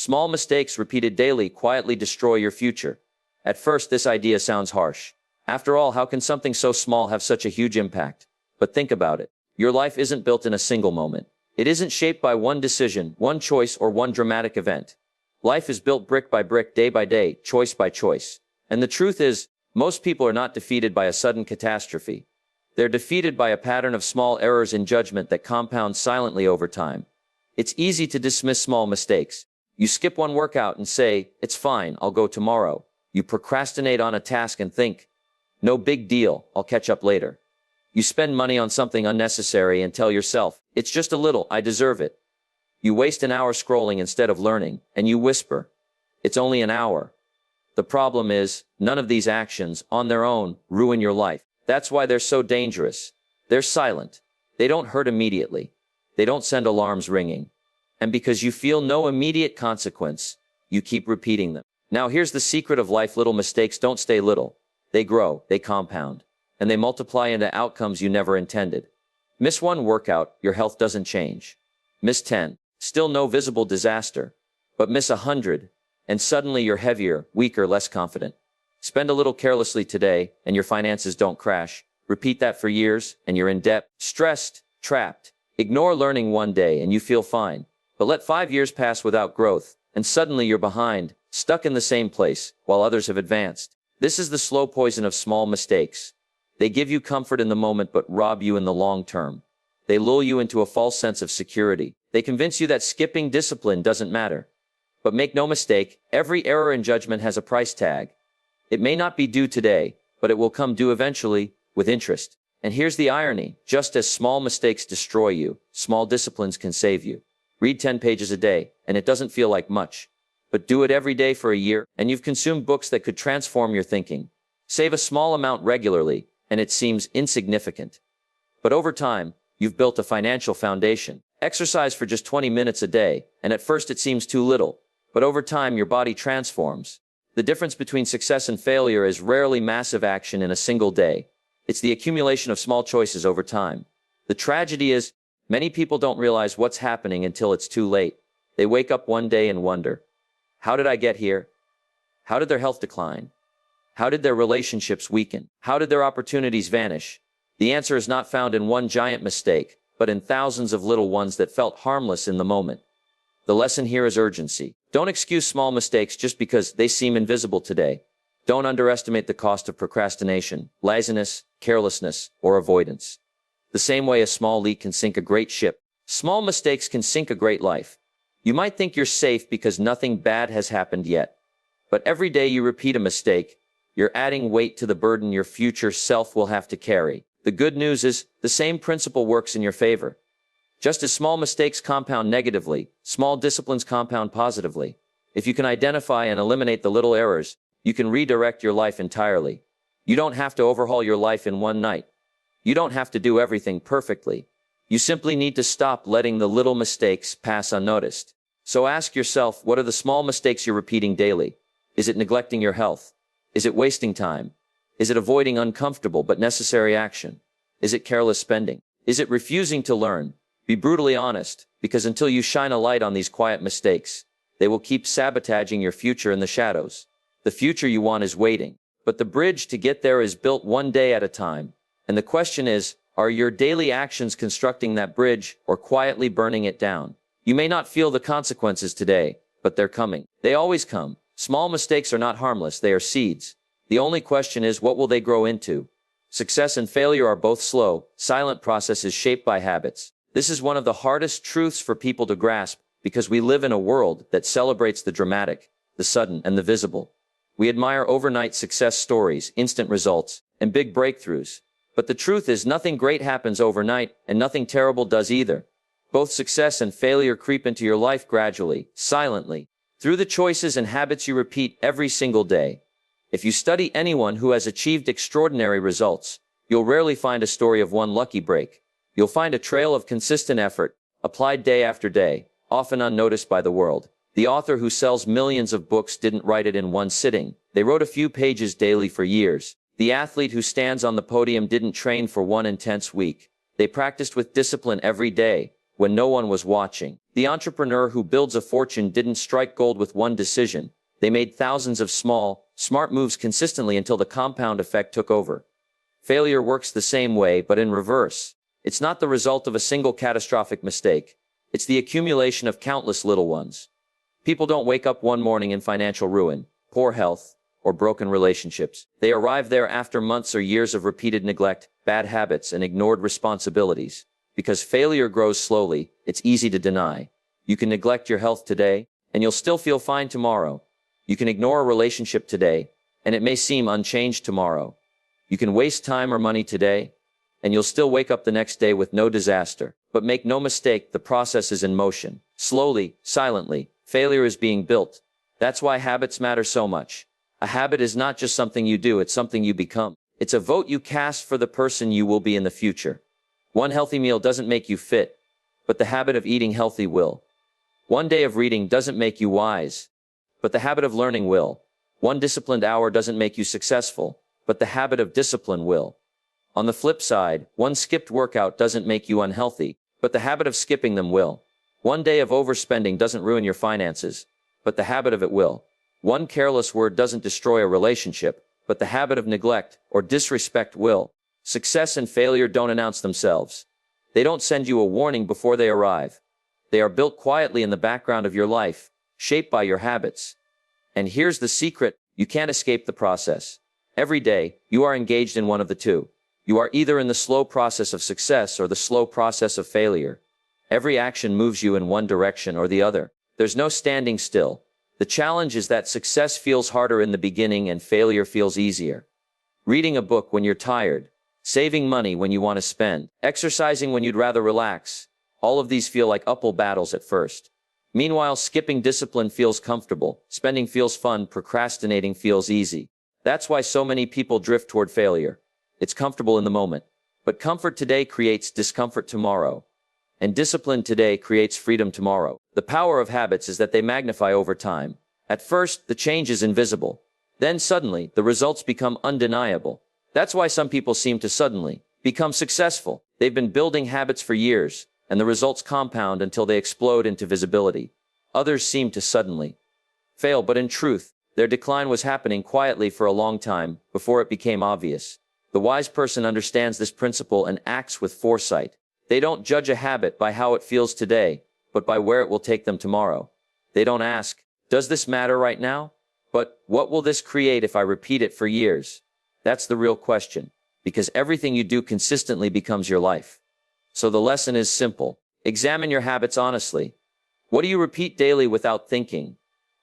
Small mistakes repeated daily quietly destroy your future. At first, this idea sounds harsh. After all, how can something so small have such a huge impact? But think about it. Your life isn't built in a single moment. It isn't shaped by one decision, one choice, or one dramatic event. Life is built brick by brick, day by day, choice by choice. And the truth is, most people are not defeated by a sudden catastrophe. They're defeated by a pattern of small errors in judgment that compound silently over time. It's easy to dismiss small mistakes. You skip one workout and say, "It's fine, I'll go tomorrow." You procrastinate on a task and think, "No big deal, I'll catch up later." You spend money on something unnecessary and tell yourself, "It's just a little, I deserve it." You waste an hour scrolling instead of learning, and you whisper, "It's only an hour." The problem is, none of these actions, on their own, ruin your life. That's why they're so dangerous. They're silent. They don't hurt immediately. They don't send alarms ringing. And because you feel no immediate consequence, you keep repeating them. Now here's the secret of life: little mistakes don't stay little. They grow, they compound, and they multiply into outcomes you never intended. Miss one workout, your health doesn't change. Miss 10, still no visible disaster. But miss 100, and suddenly you're heavier, weaker, less confident. Spend a little carelessly today, and your finances don't crash. Repeat that for years, and you're in debt, stressed, trapped. Ignore learning one day, and you feel fine. But let 5 years pass without growth, and suddenly you're behind, stuck in the same place, while others have advanced. This is the slow poison of small mistakes. They give you comfort in the moment but rob you in the long term. They lull you into a false sense of security. They convince you that skipping discipline doesn't matter. But make no mistake, every error in judgment has a price tag. It may not be due today, but it will come due eventually, with interest. And here's the irony: just as small mistakes destroy you, small disciplines can save you. Read 10 pages a day, and it doesn't feel like much. But do it every day for a year, and you've consumed books that could transform your thinking. Save a small amount regularly, and it seems insignificant. But over time, you've built a financial foundation. Exercise for just 20 minutes a day, and at first it seems too little. But over time, your body transforms. The difference between success and failure is rarely massive action in a single day. It's the accumulation of small choices over time. The tragedy is, many people don't realize what's happening until it's too late. They wake up one day and wonder, how did I get here? How did their health decline? How did their relationships weaken? How did their opportunities vanish? The answer is not found in one giant mistake, but in thousands of little ones that felt harmless in the moment. The lesson here is urgency. Don't excuse small mistakes just because they seem invisible today. Don't underestimate the cost of procrastination, laziness, carelessness, or avoidance. The same way a small leak can sink a great ship, small mistakes can sink a great life. You might think you're safe because nothing bad has happened yet. But every day you repeat a mistake, you're adding weight to the burden your future self will have to carry. The good news is, the same principle works in your favor. Just as small mistakes compound negatively, small disciplines compound positively. If you can identify and eliminate the little errors, you can redirect your life entirely. You don't have to overhaul your life in one night. You don't have to do everything perfectly. You simply need to stop letting the little mistakes pass unnoticed. So ask yourself, what are the small mistakes you're repeating daily? Is it neglecting your health? Is it wasting time? Is it avoiding uncomfortable but necessary action? Is it careless spending? Is it refusing to learn? Be brutally honest, because until you shine a light on these quiet mistakes, they will keep sabotaging your future in the shadows. The future you want is waiting, but the bridge to get there is built one day at a time. And the question is, are your daily actions constructing that bridge or quietly burning it down? You may not feel the consequences today, but they're coming. They always come. Small mistakes are not harmless, they are seeds. The only question is, what will they grow into? Success and failure are both slow, silent processes shaped by habits. This is one of the hardest truths for people to grasp, because we live in a world that celebrates the dramatic, the sudden, and the visible. We admire overnight success stories, instant results, and big breakthroughs. But the truth is, nothing great happens overnight, and nothing terrible does either. Both success and failure creep into your life gradually, silently, through the choices and habits you repeat every single day. If you study anyone who has achieved extraordinary results, you'll rarely find a story of one lucky break. You'll find a trail of consistent effort, applied day after day, often unnoticed by the world. The author who sells millions of books didn't write it in one sitting. They wrote a few pages daily for years. The athlete who stands on the podium didn't train for one intense week. They practiced with discipline every day, when no one was watching. The entrepreneur who builds a fortune didn't strike gold with one decision. They made thousands of small, smart moves consistently until the compound effect took over. Failure works the same way, but in reverse. It's not the result of a single catastrophic mistake. It's the accumulation of countless little ones. People don't wake up one morning in financial ruin, poor health, or broken relationships. They arrive there after months or years of repeated neglect, bad habits, and ignored responsibilities. Because failure grows slowly, it's easy to deny. You can neglect your health today, and you'll still feel fine tomorrow. You can ignore a relationship today, and it may seem unchanged tomorrow. You can waste time or money today, and you'll still wake up the next day with no disaster. But make no mistake, the process is in motion. Slowly, silently, failure is being built. That's why habits matter so much. A habit is not just something you do, it's something you become. It's a vote you cast for the person you will be in the future. One healthy meal doesn't make you fit, but the habit of eating healthy will. One day of reading doesn't make you wise, but the habit of learning will. One disciplined hour doesn't make you successful, but the habit of discipline will. On the flip side, one skipped workout doesn't make you unhealthy, but the habit of skipping them will. One day of overspending doesn't ruin your finances, but the habit of it will. One careless word doesn't destroy a relationship, but the habit of neglect or disrespect will. Success and failure don't announce themselves. They don't send you a warning before they arrive. They are built quietly in the background of your life, shaped by your habits. And here's the secret, you can't escape the process. Every day, you are engaged in one of the two. You are either in the slow process of success or the slow process of failure. Every action moves you in one direction or the other. There's no standing still. The challenge is that success feels harder in the beginning and failure feels easier. Reading a book when you're tired, saving money when you want to spend, exercising when you'd rather relax. All of these feel like uphill battles at first. Meanwhile, skipping discipline feels comfortable, spending feels fun, procrastinating feels easy. That's why so many people drift toward failure. It's comfortable in the moment. But comfort today creates discomfort tomorrow. And discipline today creates freedom tomorrow. The power of habits is that they magnify over time. At first, the change is invisible. Then suddenly, the results become undeniable. That's why some people seem to suddenly become successful. They've been building habits for years, and the results compound until they explode into visibility. Others seem to suddenly fail, but in truth, their decline was happening quietly for a long time before it became obvious. The wise person understands this principle and acts with foresight. They don't judge a habit by how it feels today, but by where it will take them tomorrow. They don't ask, does this matter right now? But what will this create if I repeat it for years? That's the real question, because everything you do consistently becomes your life. So the lesson is simple. Examine your habits honestly. What do you repeat daily without thinking?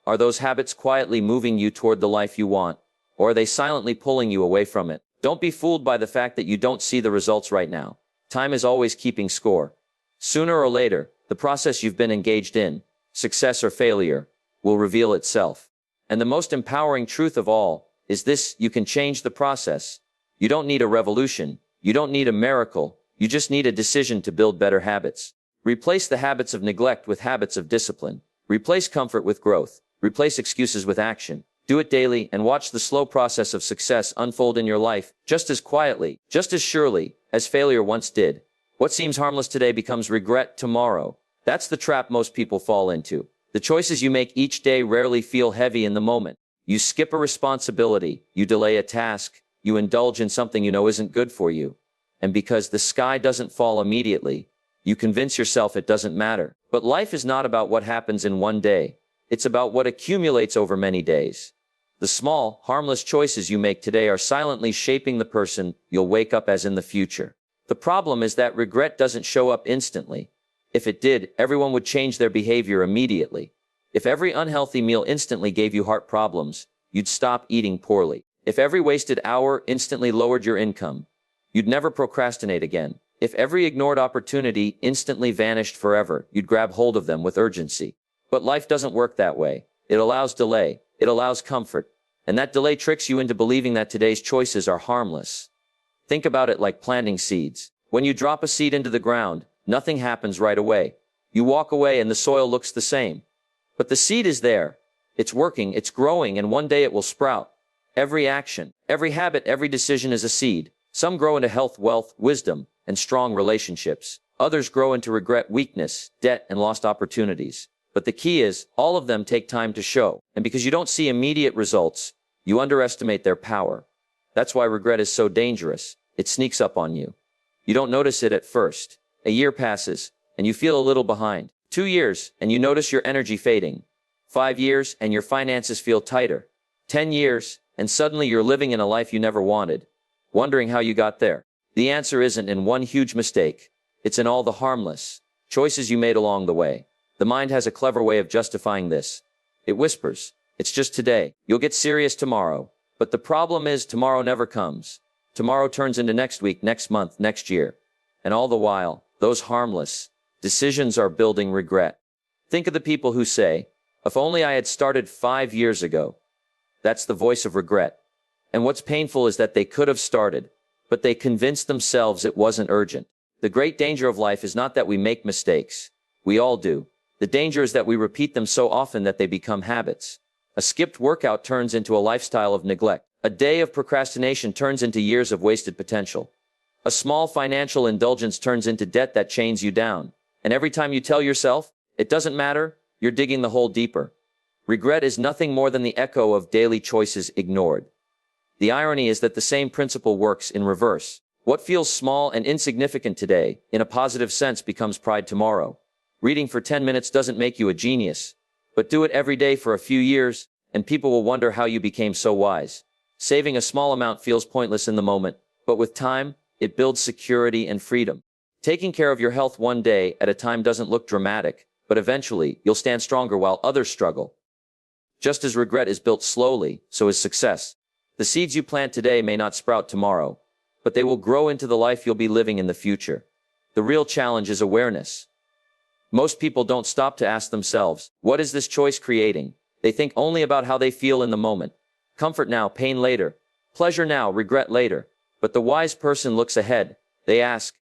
Are those habits quietly moving you toward the life you want, or are they silently pulling you away from it? Don't be fooled by the fact that you don't see the results right now. Time is always keeping score. Sooner or later, the process you've been engaged in, success or failure, will reveal itself. And the most empowering truth of all is this: you can change the process. You don't need a revolution. You don't need a miracle. You just need a decision to build better habits. Replace the habits of neglect with habits of discipline. Replace comfort with growth. Replace excuses with action. Do it daily and watch the slow process of success unfold in your life, just as quietly, just as surely, as failure once did. What seems harmless today becomes regret tomorrow. That's the trap most people fall into. The choices you make each day rarely feel heavy in the moment. You skip a responsibility, you delay a task, you indulge in something you know isn't good for you. And because the sky doesn't fall immediately, you convince yourself it doesn't matter. But life is not about what happens in one day. It's about what accumulates over many days. The small, harmless choices you make today are silently shaping the person you'll wake up as in the future. The problem is that regret doesn't show up instantly. If it did, everyone would change their behavior immediately. If every unhealthy meal instantly gave you heart problems, you'd stop eating poorly. If every wasted hour instantly lowered your income, you'd never procrastinate again. If every ignored opportunity instantly vanished forever, you'd grab hold of them with urgency. But life doesn't work that way. It allows delay. It allows comfort. And that delay tricks you into believing that today's choices are harmless. Think about it like planting seeds. When you drop a seed into the ground, nothing happens right away. You walk away and the soil looks the same. But the seed is there. It's working, it's growing, and one day it will sprout. Every action, every habit, every decision is a seed. Some grow into health, wealth, wisdom, and strong relationships. Others grow into regret, weakness, debt, and lost opportunities. But the key is, all of them take time to show. And because you don't see immediate results, you underestimate their power. That's why regret is so dangerous. It sneaks up on you. You don't notice it at first. A year passes, and you feel a little behind. 2 years, and you notice your energy fading. 5 years, and your finances feel tighter. 10 years, and suddenly you're living in a life you never wanted, wondering how you got there. The answer isn't in one huge mistake. It's in all the harmless choices you made along the way. The mind has a clever way of justifying this. It whispers, it's just today. You'll get serious tomorrow. But the problem is tomorrow never comes. Tomorrow turns into next week, next month, next year. And all the while, those harmless decisions are building regret. Think of the people who say, if only I had started 5 years ago. That's the voice of regret. And what's painful is that they could have started, but they convinced themselves it wasn't urgent. The great danger of life is not that we make mistakes. We all do. The danger is that we repeat them so often that they become habits. A skipped workout turns into a lifestyle of neglect. A day of procrastination turns into years of wasted potential. A small financial indulgence turns into debt that chains you down. And every time you tell yourself, it doesn't matter, you're digging the hole deeper. Regret is nothing more than the echo of daily choices ignored. The irony is that the same principle works in reverse. What feels small and insignificant today, in a positive sense, becomes pride tomorrow. Reading for 10 minutes doesn't make you a genius, but do it every day for a few years, and people will wonder how you became so wise. Saving a small amount feels pointless in the moment, but with time, it builds security and freedom. Taking care of your health one day at a time doesn't look dramatic, but eventually, you'll stand stronger while others struggle. Just as regret is built slowly, so is success. The seeds you plant today may not sprout tomorrow, but they will grow into the life you'll be living in the future. The real challenge is awareness. Most people don't stop to ask themselves, what is this choice creating? They think only about how they feel in the moment. Comfort now, pain later. Pleasure now, regret later. But the wise person looks ahead. They ask,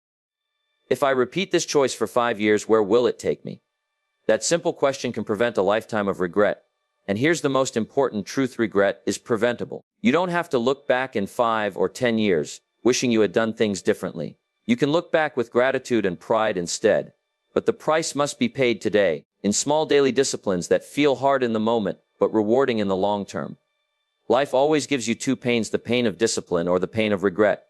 if I repeat this choice for 5 years, where will it take me? That simple question can prevent a lifetime of regret. And here's the most important truth: regret is preventable. You don't have to look back in 5 or 10 years, wishing you had done things differently. You can look back with gratitude and pride instead. But the price must be paid today, in small daily disciplines that feel hard in the moment, but rewarding in the long term. Life always gives you two pains: the pain of discipline or the pain of regret.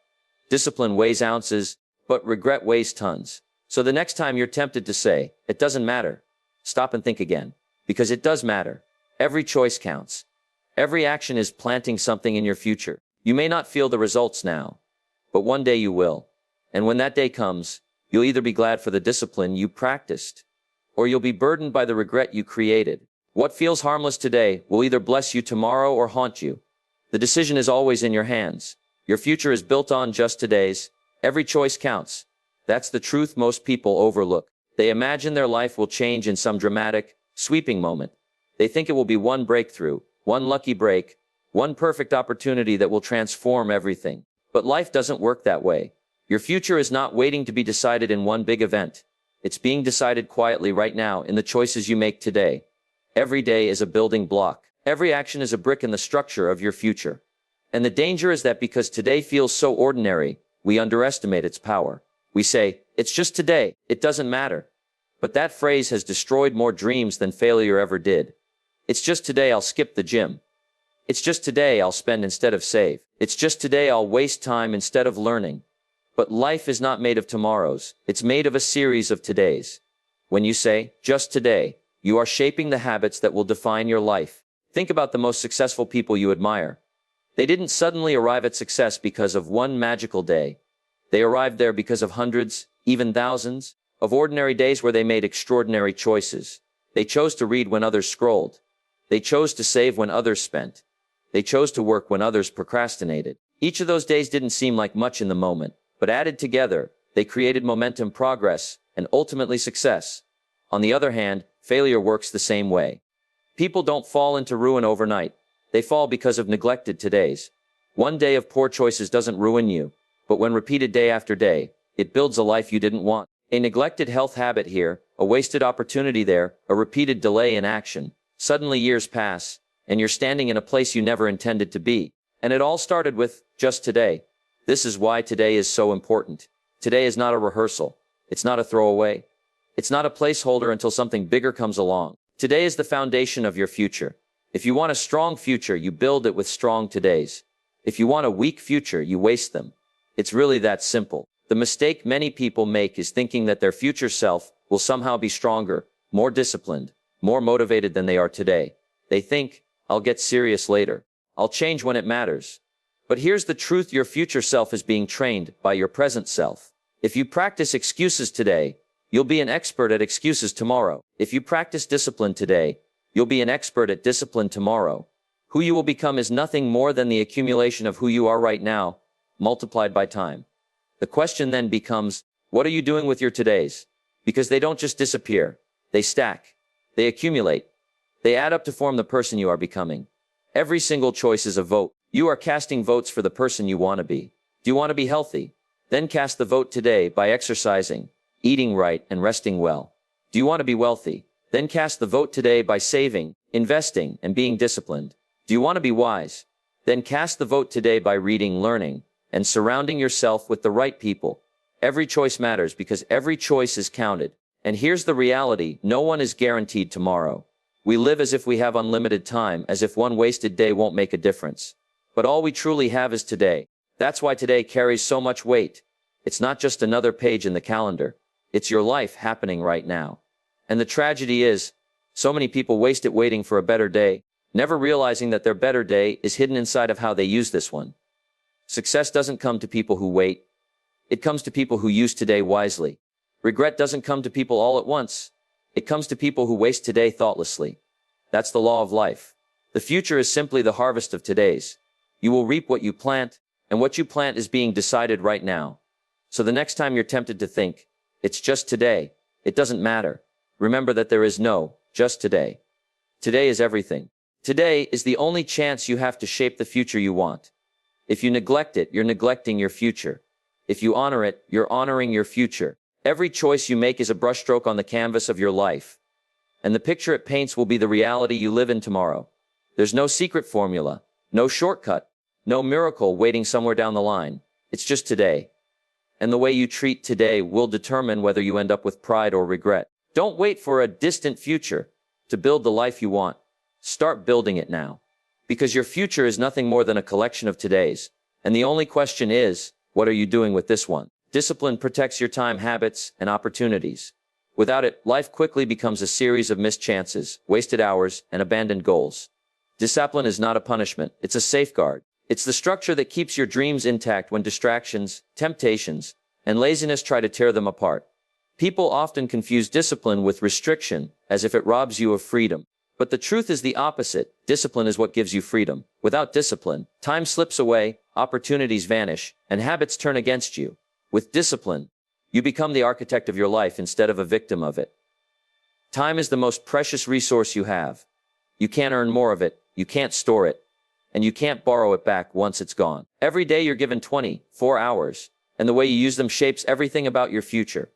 Discipline weighs ounces, but regret weighs tons. So the next time you're tempted to say, it doesn't matter, stop and think again. Because it does matter. Every choice counts. Every action is planting something in your future. You may not feel the results now, but one day you will. And when that day comes, you'll either be glad for the discipline you practiced, or you'll be burdened by the regret you created. What feels harmless today will either bless you tomorrow or haunt you. The decision is always in your hands. Your future is built on just today's. Every choice counts. That's the truth most people overlook. They imagine their life will change in some dramatic, sweeping moment. They think it will be one breakthrough, one lucky break, one perfect opportunity that will transform everything. But life doesn't work that way. Your future is not waiting to be decided in one big event. It's being decided quietly right now in the choices you make today. Every day is a building block. Every action is a brick in the structure of your future. And the danger is that because today feels so ordinary, we underestimate its power. We say, it's just today, it doesn't matter. But that phrase has destroyed more dreams than failure ever did. It's just today I'll skip the gym. It's just today I'll spend instead of save. It's just today I'll waste time instead of learning. But life is not made of tomorrows. It's made of a series of todays. When you say, just today, you are shaping the habits that will define your life. Think about the most successful people you admire. They didn't suddenly arrive at success because of one magical day. They arrived there because of hundreds, even thousands, of ordinary days where they made extraordinary choices. They chose to read when others scrolled. They chose to save when others spent. They chose to work when others procrastinated. Each of those days didn't seem like much in the moment, but added together, they created momentum, progress, and ultimately success. On the other hand, failure works the same way. People don't fall into ruin overnight. They fall because of neglected todays. One day of poor choices doesn't ruin you, but when repeated day after day, it builds a life you didn't want. A neglected health habit here, a wasted opportunity there, a repeated delay in action. Suddenly years pass, and you're standing in a place you never intended to be. And it all started with, just today. This is why today is so important. Today is not a rehearsal. It's not a throwaway. It's not a placeholder until something bigger comes along. Today is the foundation of your future. If you want a strong future, you build it with strong todays. If you want a weak future, you waste them. It's really that simple. The mistake many people make is thinking that their future self will somehow be stronger, more disciplined, more motivated than they are today. They think, I'll get serious later. I'll change when it matters. But here's the truth: your future self is being trained by your present self. If you practice excuses today, you'll be an expert at excuses tomorrow. If you practice discipline today, you'll be an expert at discipline tomorrow. Who you will become is nothing more than the accumulation of who you are right now, multiplied by time. The question then becomes, what are you doing with your todays? Because they don't just disappear. They stack. They accumulate. They add up to form the person you are becoming. Every single choice is a vote. You are casting votes for the person you want to be. Do you want to be healthy? Then cast the vote today by exercising, eating right, and resting well. Do you want to be wealthy? Then cast the vote today by saving, investing, and being disciplined. Do you want to be wise? Then cast the vote today by reading, learning, and surrounding yourself with the right people. Every choice matters because every choice is counted. And here's the reality: no one is guaranteed tomorrow. We live as if we have unlimited time, as if one wasted day won't make a difference. But all we truly have is today. That's why today carries so much weight. It's not just another page in the calendar. It's your life happening right now. And the tragedy is, so many people waste it waiting for a better day, never realizing that their better day is hidden inside of how they use this one. Success doesn't come to people who wait. It comes to people who use today wisely. Regret doesn't come to people all at once. It comes to people who waste today thoughtlessly. That's the law of life. The future is simply the harvest of today's. You will reap what you plant, and what you plant is being decided right now. So the next time you're tempted to think, it's just today, it doesn't matter. Remember that there is no just today. Today is everything. Today is the only chance you have to shape the future you want. If you neglect it, you're neglecting your future. If you honor it, you're honoring your future. Every choice you make is a brushstroke on the canvas of your life. And the picture it paints will be the reality you live in tomorrow. There's no secret formula, no shortcut, no miracle waiting somewhere down the line. It's just today. And the way you treat today will determine whether you end up with pride or regret. Don't wait for a distant future to build the life you want. Start building it now. Because your future is nothing more than a collection of todays. And the only question is, what are you doing with this one? Discipline protects your time, habits, and opportunities. Without it, life quickly becomes a series of missed chances, wasted hours, and abandoned goals. Discipline is not a punishment, it's a safeguard. It's the structure that keeps your dreams intact when distractions, temptations, and laziness try to tear them apart. People often confuse discipline with restriction, as if it robs you of freedom. But the truth is the opposite. Discipline is what gives you freedom. Without discipline, time slips away, opportunities vanish, and habits turn against you. With discipline, you become the architect of your life instead of a victim of it. Time is the most precious resource you have. You can't earn more of it, you can't store it, and you can't borrow it back once it's gone. Every day you're given 24 hours, and the way you use them shapes everything about your future.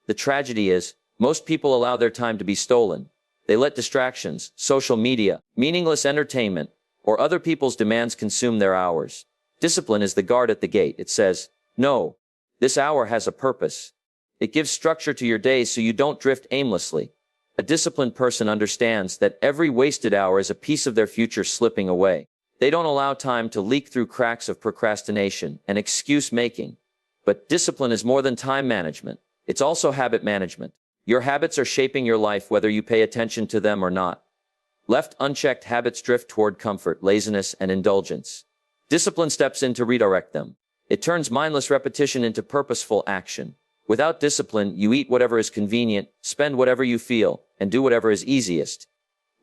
The tragedy is, most people allow their time to be stolen. They let distractions, social media, meaningless entertainment, or other people's demands consume their hours. Discipline is the guard at the gate. It says, no, this hour has a purpose. It gives structure to your days so you don't drift aimlessly. A disciplined person understands that every wasted hour is a piece of their future slipping away. They don't allow time to leak through cracks of procrastination and excuse making. But discipline is more than time management. It's also habit management. Your habits are shaping your life whether you pay attention to them or not. Left unchecked, habits drift toward comfort, laziness, and indulgence. Discipline steps in to redirect them. It turns mindless repetition into purposeful action. Without discipline, you eat whatever is convenient, spend whatever you feel, and do whatever is easiest.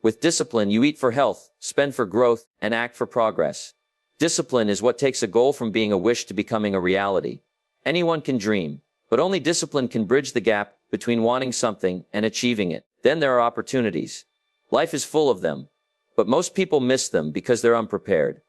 With discipline, you eat for health, spend for growth, and act for progress. Discipline is what takes a goal from being a wish to becoming a reality. Anyone can dream, but only discipline can bridge the gap between wanting something and achieving it. Then there are opportunities. Life is full of them, but most people miss them because they're unprepared.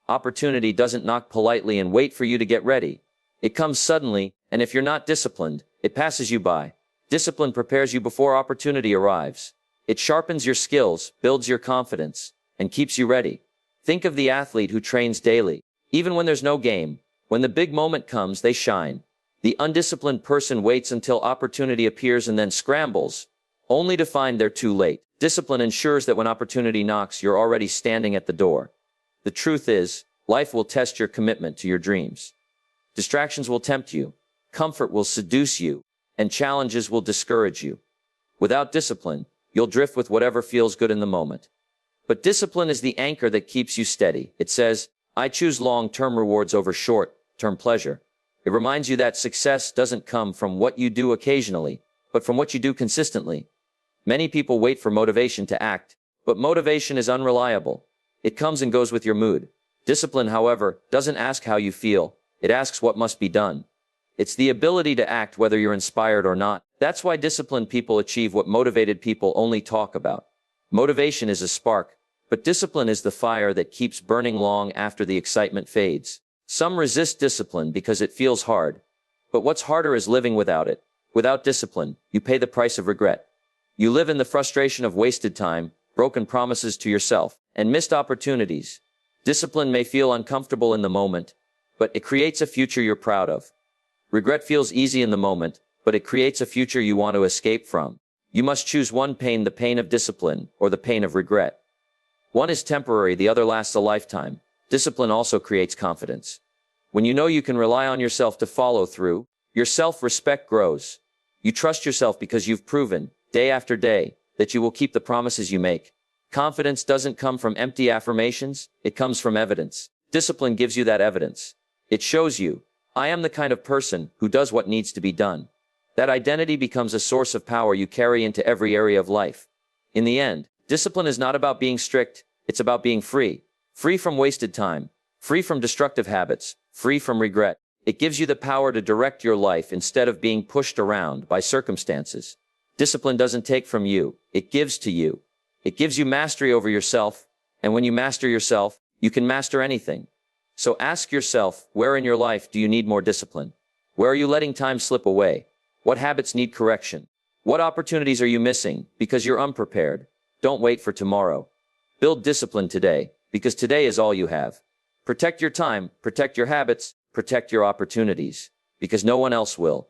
Opportunity doesn't knock politely and wait for you to get ready. It comes suddenly, and if you're not disciplined, it passes you by. Discipline prepares you before opportunity arrives. It sharpens your skills, builds your confidence, and keeps you ready. Think of the athlete who trains daily. Even when there's no game, when the big moment comes, they shine. The undisciplined person waits until opportunity appears and then scrambles, only to find they're too late. Discipline ensures that when opportunity knocks, you're already standing at the door. The truth is, life will test your commitment to your dreams. Distractions will tempt you, comfort will seduce you, and challenges will discourage you. Without discipline, you'll drift with whatever feels good in the moment. But discipline is the anchor that keeps you steady. It says, I choose long-term rewards over short-term pleasure. It reminds you that success doesn't come from what you do occasionally, but from what you do consistently. Many people wait for motivation to act, but motivation is unreliable. It comes and goes with your mood. Discipline, however, doesn't ask how you feel. It asks what must be done. It's the ability to act whether you're inspired or not. That's why disciplined people achieve what motivated people only talk about. Motivation is a spark, but discipline is the fire that keeps burning long after the excitement fades. Some resist discipline because it feels hard, but what's harder is living without it. Without discipline, you pay the price of regret. You live in the frustration of wasted time, broken promises to yourself, and missed opportunities. Discipline may feel uncomfortable in the moment, but it creates a future you're proud of. Regret feels easy in the moment, but it creates a future you want to escape from. You must choose one pain, the pain of discipline, or the pain of regret. One is temporary, the other lasts a lifetime. Discipline also creates confidence. When you know you can rely on yourself to follow through, your self-respect grows. You trust yourself because you've proven, day after day, that you will keep the promises you make. Confidence doesn't come from empty affirmations, it comes from evidence. Discipline gives you that evidence. It shows you, I am the kind of person who does what needs to be done. That identity becomes a source of power you carry into every area of life. In the end, discipline is not about being strict, it's about being free. Free from wasted time, free from destructive habits, free from regret. It gives you the power to direct your life instead of being pushed around by circumstances. Discipline doesn't take from you, it gives to you. It gives you mastery over yourself, and when you master yourself, you can master anything. So ask yourself, where in your life do you need more discipline? Where are you letting time slip away? What habits need correction? What opportunities are you missing because you're unprepared? Don't wait for tomorrow. Build discipline today, because today is all you have. Protect your time, protect your habits, protect your opportunities, because no one else will.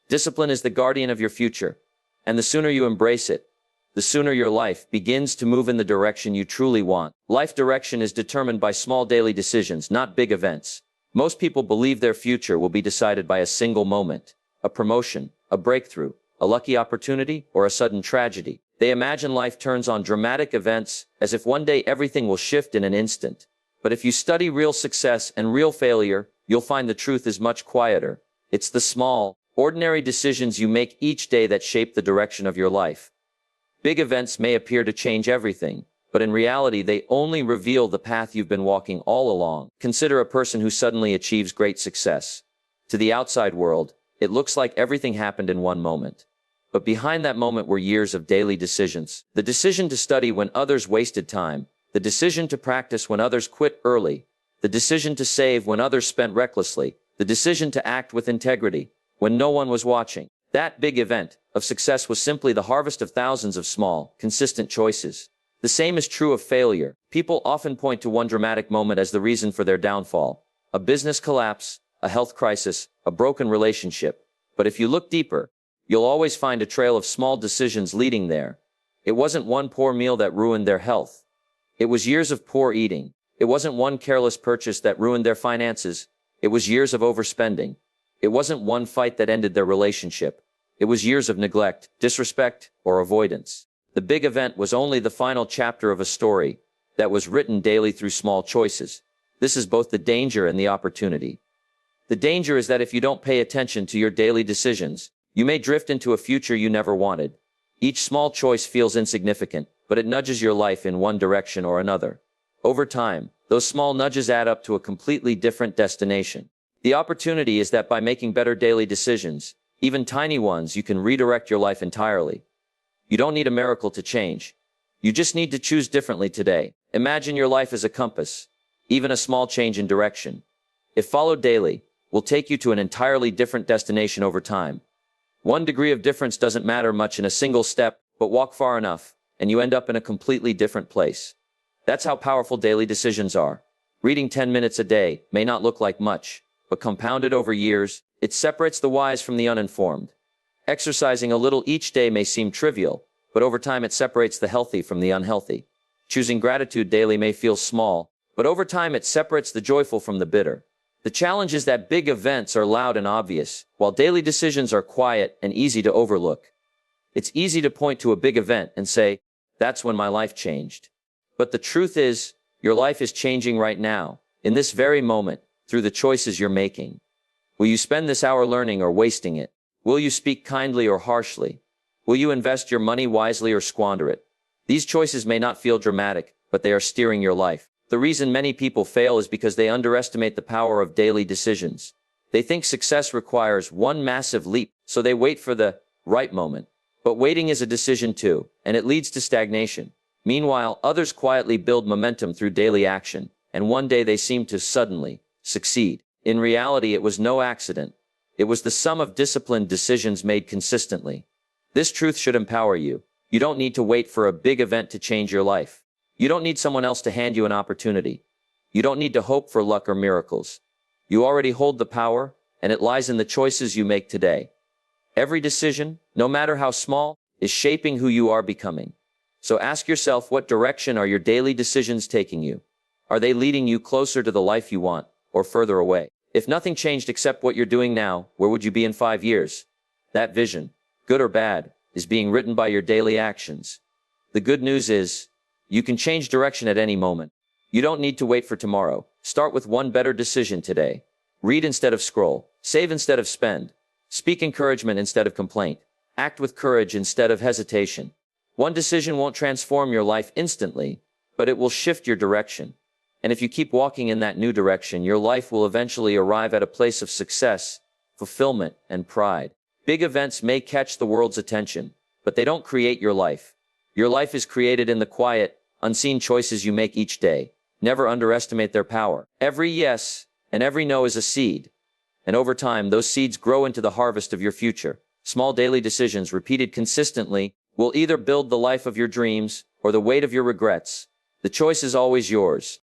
Discipline is the guardian of your future, and the sooner you embrace it, the sooner your life begins to move in the direction you truly want. Life direction is determined by small daily decisions, not big events. Most people believe their future will be decided by a single moment, a promotion, a breakthrough, a lucky opportunity, or a sudden tragedy. They imagine life turns on dramatic events, as if one day everything will shift in an instant. But if you study real success and real failure, you'll find the truth is much quieter. It's the small, ordinary decisions you make each day that shape the direction of your life. Big events may appear to change everything, but in reality they only reveal the path you've been walking all along. Consider a person who suddenly achieves great success. To the outside world, it looks like everything happened in one moment. But behind that moment were years of daily decisions. The decision to study when others wasted time, the decision to practice when others quit early, the decision to save when others spent recklessly, the decision to act with integrity when no one was watching. That big event of success was simply the harvest of thousands of small, consistent choices. The same is true of failure. People often point to one dramatic moment as the reason for their downfall. A business collapse, a health crisis, a broken relationship. But if you look deeper, you'll always find a trail of small decisions leading there. It wasn't one poor meal that ruined their health. It was years of poor eating. It wasn't one careless purchase that ruined their finances. It was years of overspending. It wasn't one fight that ended their relationship. It was years of neglect, disrespect, or avoidance. The big event was only the final chapter of a story that was written daily through small choices. This is both the danger and the opportunity. The danger is that if you don't pay attention to your daily decisions, you may drift into a future you never wanted. Each small choice feels insignificant, but it nudges your life in one direction or another. Over time, those small nudges add up to a completely different destination. The opportunity is that by making better daily decisions, even tiny ones, you can redirect your life entirely. You don't need a miracle to change. You just need to choose differently today. Imagine your life as a compass. Even a small change in direction, if followed daily, will take you to an entirely different destination over time. 1 degree of difference doesn't matter much in a single step, but walk far enough, and you end up in a completely different place. That's how powerful daily decisions are. Reading 10 minutes a day may not look like much, but compounded over years, It separates the wise from the uninformed. Exercising a little each day may seem trivial, but over time it separates the healthy from the unhealthy. Choosing gratitude daily may feel small, but over time it separates the joyful from the bitter. The challenge is that big events are loud and obvious, while daily decisions are quiet and easy to overlook. It's easy to point to a big event and say, "That's when my life changed." But the truth is, your life is changing right now, in this very moment, through the choices you're making. Will you spend this hour learning or wasting it? Will you speak kindly or harshly? Will you invest your money wisely or squander it? These choices may not feel dramatic, but they are steering your life. The reason many people fail is because they underestimate the power of daily decisions. They think success requires one massive leap, so they wait for the right moment. But waiting is a decision too, and it leads to stagnation. Meanwhile, others quietly build momentum through daily action, and one day they seem to suddenly succeed. In reality, it was no accident. It was the sum of disciplined decisions made consistently. This truth should empower you. You don't need to wait for a big event to change your life. You don't need someone else to hand you an opportunity. You don't need to hope for luck or miracles. You already hold the power, and it lies in the choices you make today. Every decision, no matter how small, is shaping who you are becoming. So ask yourself, what direction are your daily decisions taking you? Are they leading you closer to the life you want, or further away? If nothing changed except what you're doing now, where would you be in 5 years? That vision, good or bad, is being written by your daily actions. The good news is, you can change direction at any moment. You don't need to wait for tomorrow. Start with one better decision today. Read instead of scroll. Save instead of spend. Speak encouragement instead of complaint. Act with courage instead of hesitation. One decision won't transform your life instantly, but it will shift your direction. And if you keep walking in that new direction, your life will eventually arrive at a place of success, fulfillment, and pride. Big events may catch the world's attention, but they don't create your life. Your life is created in the quiet, unseen choices you make each day. Never underestimate their power. Every yes and every no is a seed. And over time, those seeds grow into the harvest of your future. Small daily decisions repeated consistently will either build the life of your dreams or the weight of your regrets. The choice is always yours.